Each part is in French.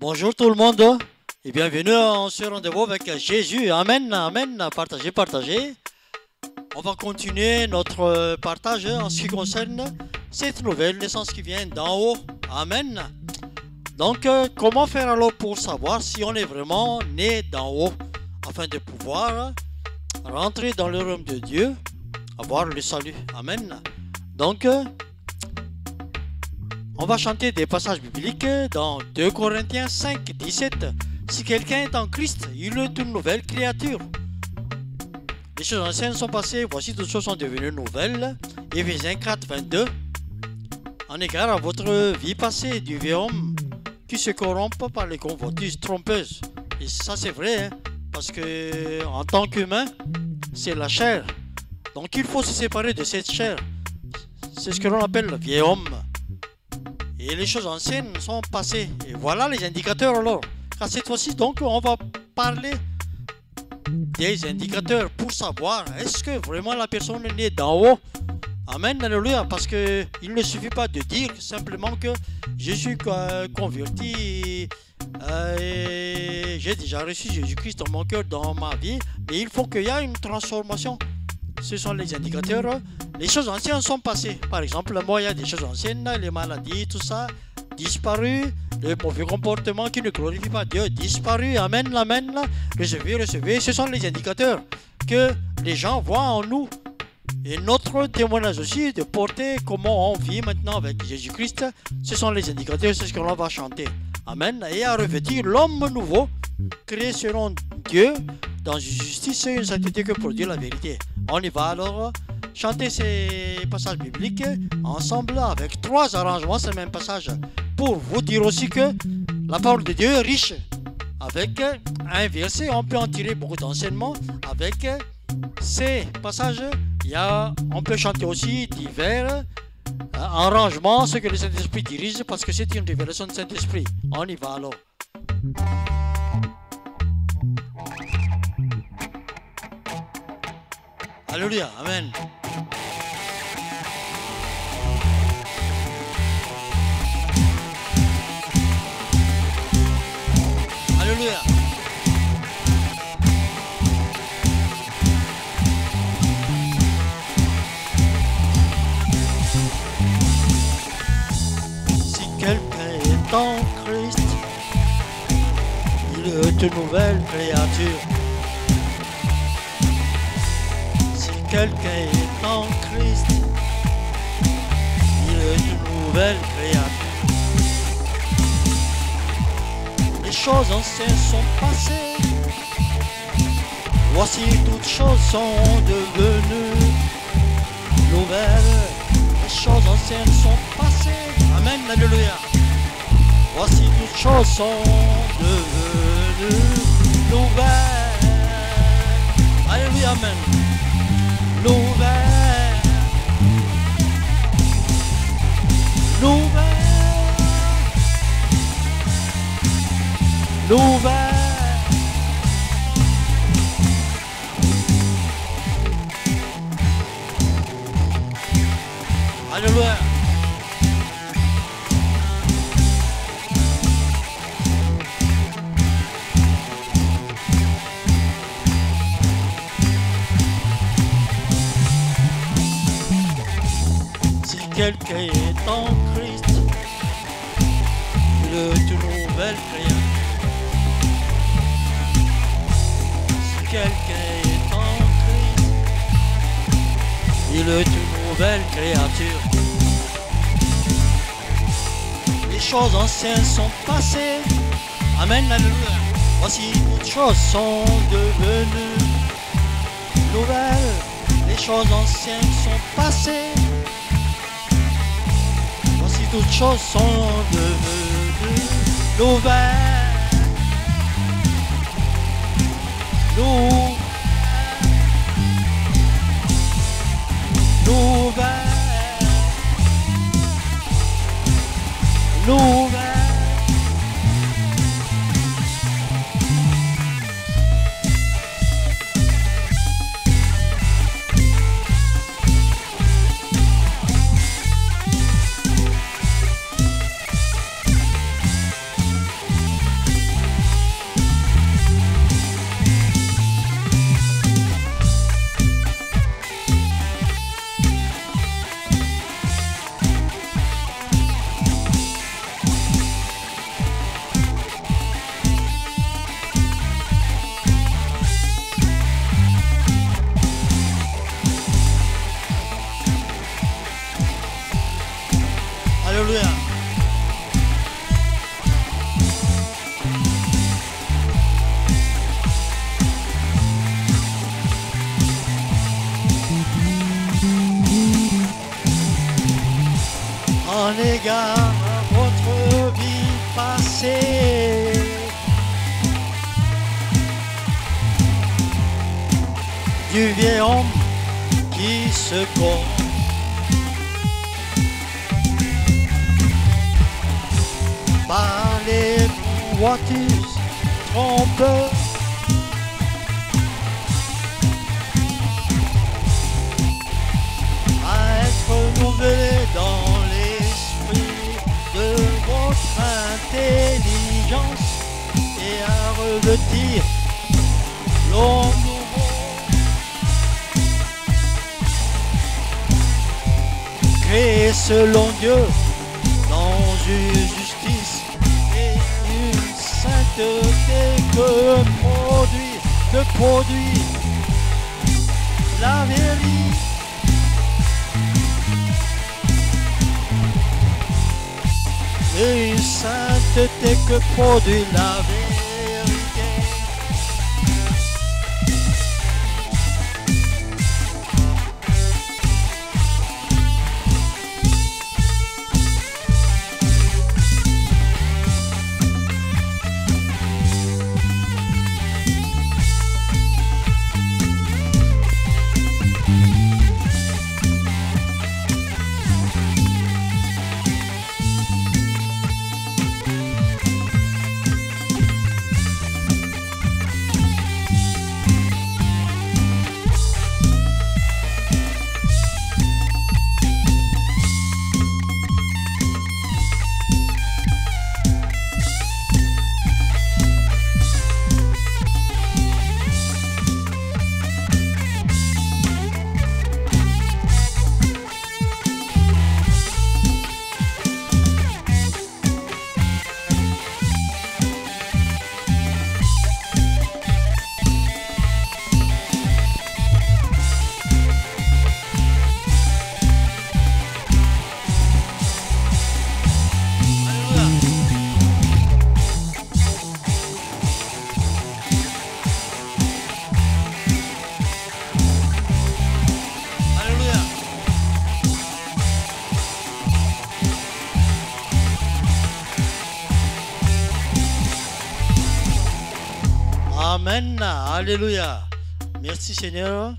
Bonjour tout le monde et bienvenue en ce rendez-vous avec Jésus. Amen, amen, partagez, partagez. On va continuer notre partage en ce qui concerne cette nouvelle naissance qui vient d'en haut. Amen. Donc, comment faire alors pour savoir si on est vraiment né d'en haut afin de pouvoir rentrer dans le royaume de Dieu, avoir le salut. Amen. Donc, on va chanter des passages bibliques dans 2 Corinthiens 5, 17. Si quelqu'un est en Christ, il est une nouvelle créature. Les choses anciennes sont passées, voici toutes choses sont devenues nouvelles. Éphésiens 4, 22. En égard à votre vie passée du vieil homme qui se corrompt par les convoitises trompeuses. Et ça c'est vrai, hein, parce que en tant qu'humain, c'est la chair. Donc il faut se séparer de cette chair. C'est ce que l'on appelle le vieil homme. Et les choses anciennes sont passées. Et voilà les indicateurs alors. Car cette fois-ci, donc, on va parler des indicateurs pour savoir est-ce que vraiment la personne est née d'en haut. Amen, alléluia. Parce qu'il ne suffit pas de dire simplement que je suis converti et j'ai déjà reçu Jésus-Christ dans mon cœur, dans ma vie. Mais il faut qu'il y ait une transformation. Ce sont les indicateurs. Les choses anciennes sont passées. Par exemple, moi, il y a des choses anciennes, les maladies, tout ça, disparu. Le mauvais comportement qui ne glorifie pas Dieu, disparu. Amen, amen. Recevez, recevez. Ce sont les indicateurs que les gens voient en nous. Et notre témoignage aussi de porter comment on vit maintenant avec Jésus-Christ. Ce sont les indicateurs, c'est ce que l'on va chanter. Amen. Et à revêtir l'homme nouveau, créé selon Dieu, dans une justice et une sainteté que produit la vérité. On y va alors chanter ces passages bibliques ensemble avec 3 arrangements, ce même passage, pour vous dire aussi que la parole de Dieu est riche. Avec un verset, on peut en tirer beaucoup d'enseignements. Avec ces passages, on peut chanter aussi divers arrangements, ce que le Saint-Esprit dirige, parce que c'est une révélation du Saint-Esprit. On y va alors. Alléluia, amen. Alléluia. Si quelqu'un est en Christ, il est une nouvelle créature. Quelqu'un est en Christ, il est une nouvelle créature. Les choses anciennes sont passées, voici toutes choses sont devenues nouvelles. Les choses anciennes sont passées, amen, alléluia. Voici toutes choses sont devenues nouvelles. Alléluia, amen. Nouvelle, nouvelle, nouvelle. Alléluia. Quelqu'un est en Christ, il est une nouvelle créature. Si quelqu'un est en Christ, il est une nouvelle créature. Les choses anciennes sont passées, amen, alléluia. Voici toutes choses sont devenues nouvelles. Les choses anciennes sont passées. Toutes choses sont devenues nouvelles. Nouvelles. Nouvelles. Nouvelles. passé. Du vieil homme qui se corrompt. Par les convoitises trompeurs. À être renouvelé dans l'esprit de votre intelligence et à revêtir l'homme nouveau, créé selon Dieu dans une justice et une sainteté que produit la vérité. Et une sainteté que produit la vérité. Amen, alléluia. Merci Seigneur,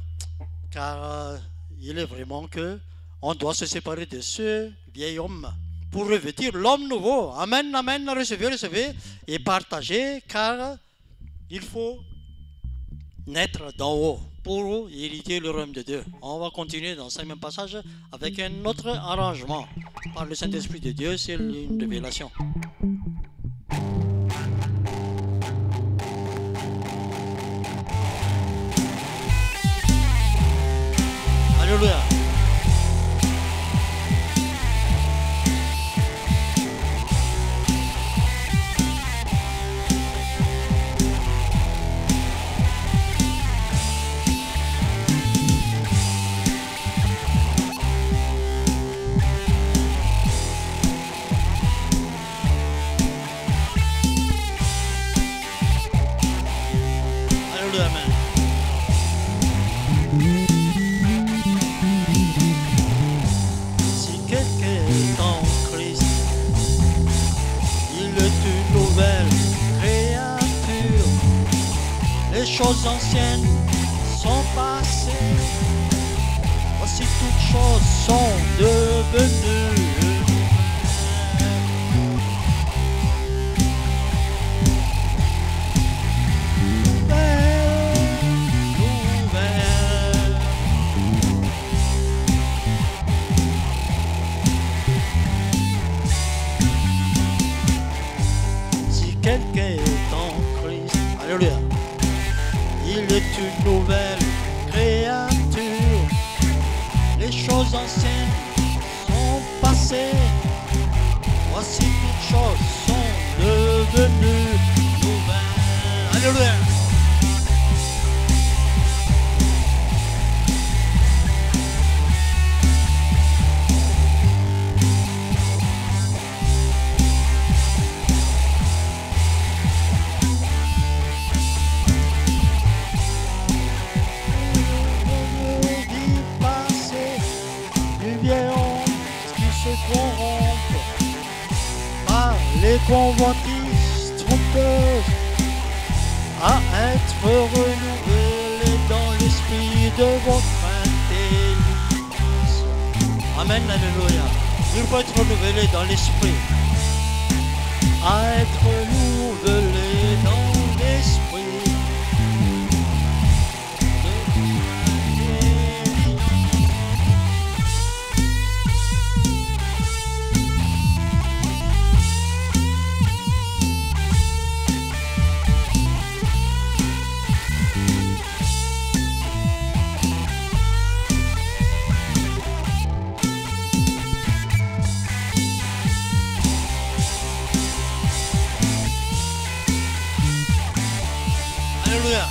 car il est vraiment que on doit se séparer de ce vieil homme pour revêtir l'homme nouveau. Amen, amen, recevez et partagez, car il faut naître d'en haut pour hériter le royaume de Dieu. On va continuer dans ce même passage avec un autre arrangement. Par le Saint-Esprit de Dieu, c'est une révélation. Alléluia. Alléluia, amen. Les choses anciennes sont passées, voici toutes choses sont devenues nouvelles. Si quelqu'un est en Christ, alléluia, il est une nouvelle créature. Les choses anciennes sont passées, voici toutes choses sont devenues nouvelles. Alléluia. Corrompre par les convoitises à être renouvelés dans l'esprit de votre intelligence. Amen, alléluia. Il faut être renouvelé dans l'esprit. À être renouvelé dans l'esprit. Alléluia.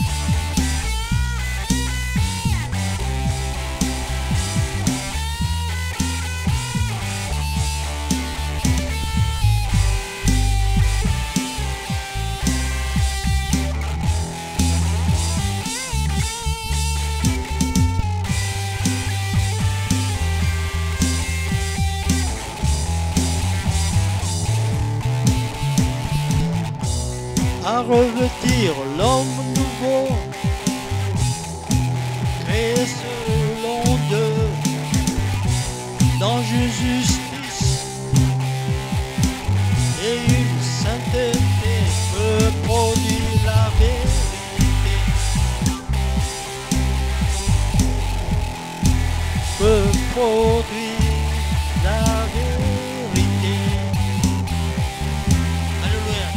À revêtir l'homme nouveau, créé selon Dieu, dans une justice et une sainteté que produit la vérité, que produit la vérité. Alléluia.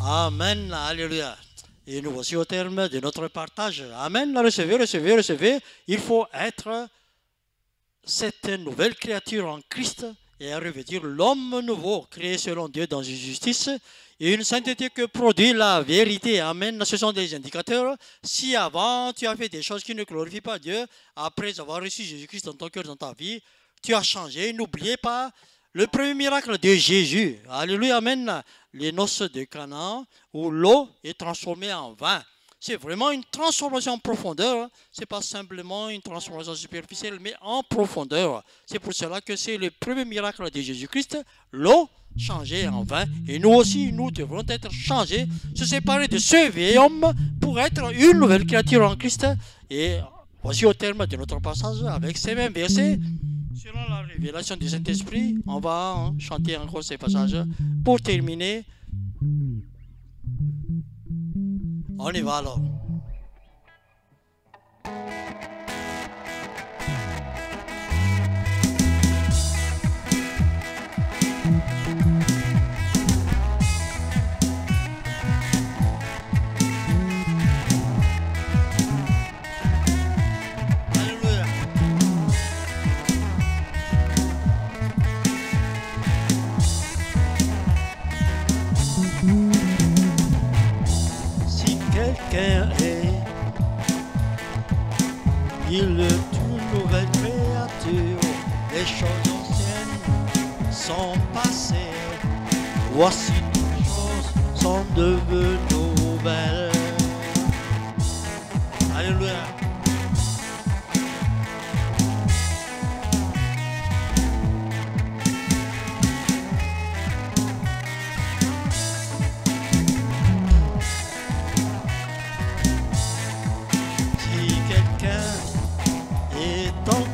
Amen, alléluia. Et nous voici au terme de notre partage. Amen, recevez, recevez, recevez. Il faut être cette nouvelle créature en Christ et à revêtir l'homme nouveau, créé selon Dieu dans une justice et une sainteté que produit la vérité. Amen, ce sont des indicateurs. Si avant tu as fait des choses qui ne glorifient pas Dieu, après avoir reçu Jésus-Christ dans ton cœur, dans ta vie, tu as changé. N'oubliez pas le premier miracle de Jésus. Alléluia, amen. Les noces de Cana, où l'eau est transformée en vin. C'est vraiment une transformation en profondeur. Ce n'est pas simplement une transformation superficielle, mais en profondeur. C'est pour cela que c'est le premier miracle de Jésus-Christ, l'eau changée en vin. Et nous aussi, nous devrons être changés, se séparer de ce vieil homme pour être une nouvelle créature en Christ. Et voici au terme de notre passage avec ces mêmes versets. Selon la révélation du Saint-Esprit, on va chanter encore ces passages. Pour terminer, on y va alors. Il est une nouvelle créature, les choses anciennes sont passées, voici toutes choses sont devenues nouvelles. Alléluia.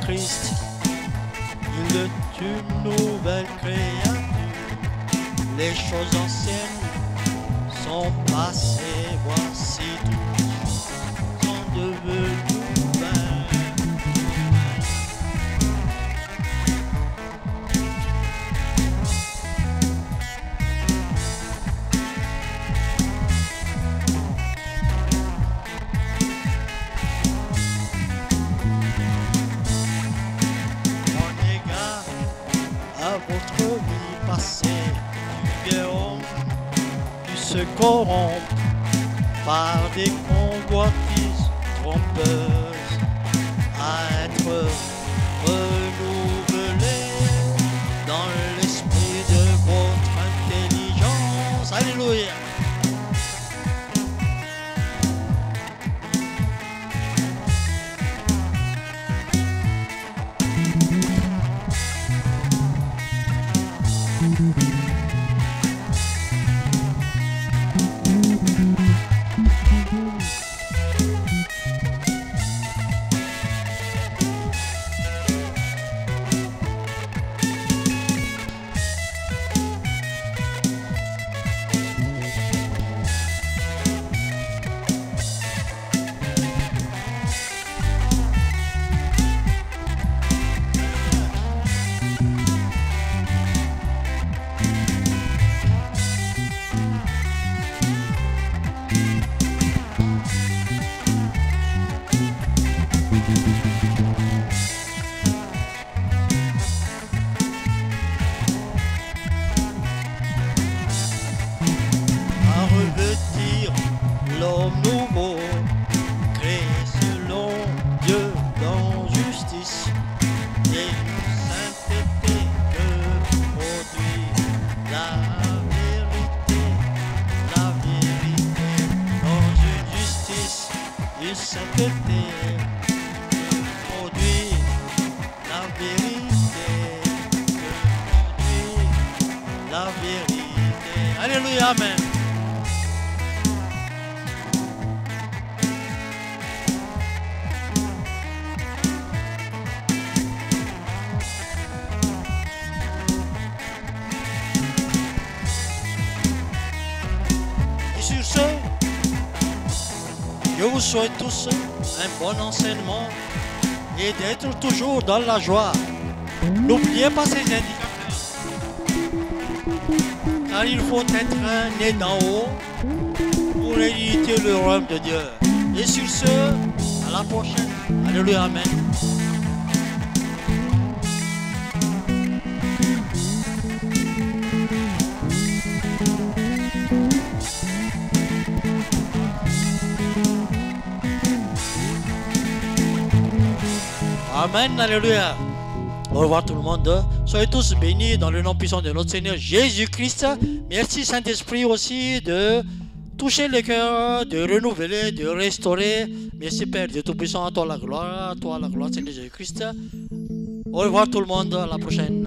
Christ, il est une nouvelle créature. Les choses anciennes sont passées, voici toutes sont devenues nouvelles. corrompre par des convoitises trompeuses, à être renouvelé dans l'esprit de votre intelligence. Alléluia. L'homme nouveau, créé selon Dieu dans justice et sainteté de produire la vérité dans une justice, une sainteté de produire la vérité, de produire la vérité. Alléluia, amen. Sur ce, je vous souhaite tous un bon enseignement et d'être toujours dans la joie. N'oubliez pas ces indicateurs, car il faut être né d'en haut pour hériter le royaume de Dieu. Et sur ce, à la prochaine. Alléluia, amen. Amen, alléluia. Au revoir tout le monde. Soyez tous bénis dans le nom puissant de notre Seigneur Jésus-Christ. Merci Saint-Esprit aussi de toucher les cœurs, de renouveler, de restaurer. Merci Père Dieu Tout-Puissant, à toi la gloire, Seigneur Jésus-Christ. Au revoir tout le monde, à la prochaine.